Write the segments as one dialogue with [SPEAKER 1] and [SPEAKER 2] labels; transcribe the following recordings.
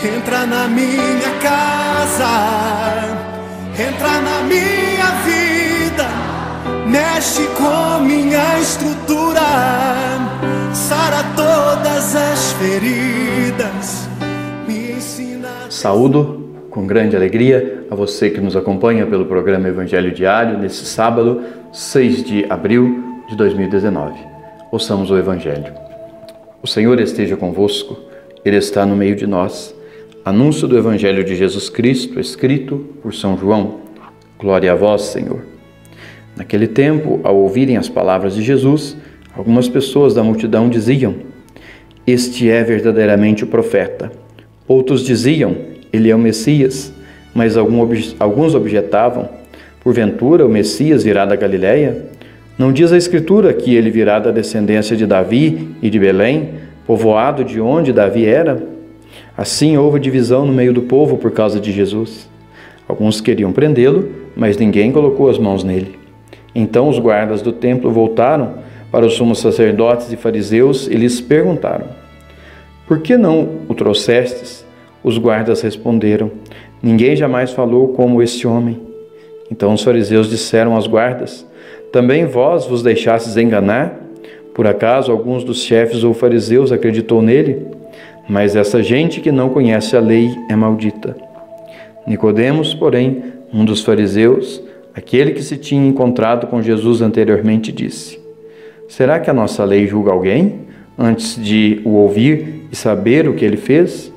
[SPEAKER 1] Entra na minha casa, entra na minha vida, mexe com minha estrutura, sara todas as feridas, me ensina.
[SPEAKER 2] Saúdo com grande alegria a você que nos acompanha pelo programa Evangelho Diário nesse sábado, 6 de abril de 2019. Ouçamos o Evangelho. O Senhor esteja convosco, Ele está no meio de nós. Anúncio do Evangelho de Jesus Cristo, escrito por São João. Glória a vós, Senhor. Naquele tempo, ao ouvirem as palavras de Jesus, algumas pessoas da multidão diziam: Este é verdadeiramente o profeta. Outros diziam: Ele é o Messias. Mas alguns objetavam: Porventura o Messias virá da Galileia? Não diz a Escritura que ele virá da descendência de Davi e de Belém, povoado de onde Davi era? Assim houve divisão no meio do povo por causa de Jesus. Alguns queriam prendê-lo, mas ninguém colocou as mãos nele. Então os guardas do templo voltaram para os sumos sacerdotes e fariseus e lhes perguntaram: Por que não o trouxestes? Os guardas responderam: Ninguém jamais falou como este homem. Então os fariseus disseram aos guardas: Também vós vos deixastes enganar? Por acaso alguns dos chefes ou fariseus acreditou nele? Mas essa gente que não conhece a lei é maldita. Nicodemos, porém, um dos fariseus, aquele que se tinha encontrado com Jesus anteriormente, disse: Será que a nossa lei julga alguém antes de o ouvir e saber o que ele fez?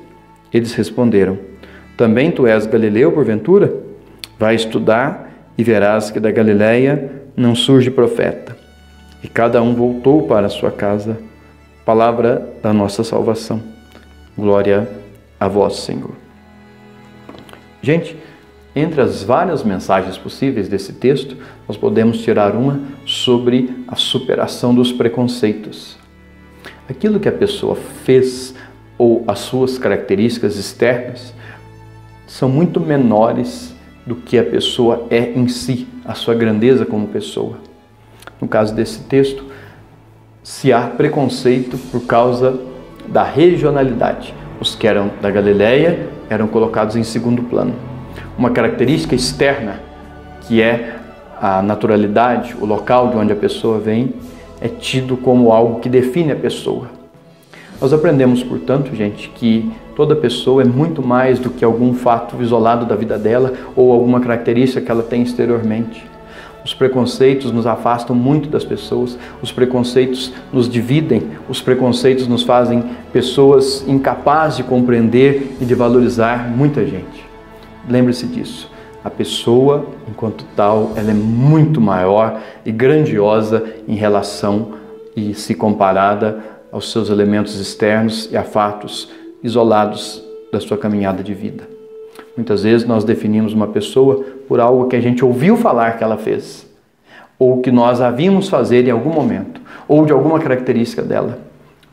[SPEAKER 2] Eles responderam: Também tu és galileu, porventura? Vai estudar e verás que da Galileia não surge profeta. E cada um voltou para a sua casa. Palavra da nossa salvação. Glória a vós, Senhor. Gente, entre as várias mensagens possíveis desse texto, nós podemos tirar uma sobre a superação dos preconceitos. Aquilo que a pessoa fez ou as suas características externas são muito menores do que a pessoa é em si, a sua grandeza como pessoa. No caso desse texto, se há preconceito por causa da regionalidade. Os que eram da Galileia eram colocados em segundo plano. Uma característica externa, que é a naturalidade, o local de onde a pessoa vem, é tido como algo que define a pessoa. Nós aprendemos, portanto, gente, que toda pessoa é muito mais do que algum fato isolado da vida dela ou alguma característica que ela tem exteriormente. Os preconceitos nos afastam muito das pessoas, os preconceitos nos dividem, os preconceitos nos fazem pessoas incapazes de compreender e de valorizar muita gente. Lembre-se disso. A pessoa, enquanto tal, ela é muito maior e grandiosa em relação e se comparada aos seus elementos externos e a fatos isolados da sua caminhada de vida. Muitas vezes nós definimos uma pessoa por algo que a gente ouviu falar que ela fez, ou que nós a vimos fazer em algum momento, ou de alguma característica dela.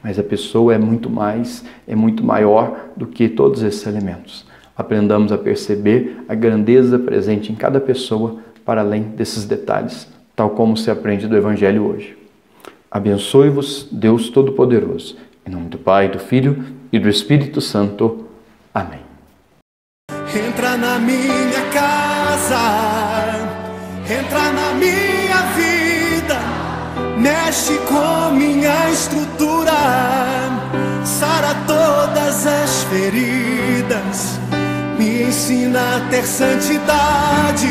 [SPEAKER 2] Mas a pessoa é muito mais, é muito maior do que todos esses elementos. Aprendamos a perceber a grandeza presente em cada pessoa para além desses detalhes, tal como se aprende do Evangelho hoje. Abençoe-vos, Deus Todo-Poderoso, em nome do Pai, do Filho e do Espírito Santo. Amém.
[SPEAKER 1] Entra na minha casa, entra na minha vida, mexe com minha estrutura, sara todas as feridas, me ensina a ter santidade.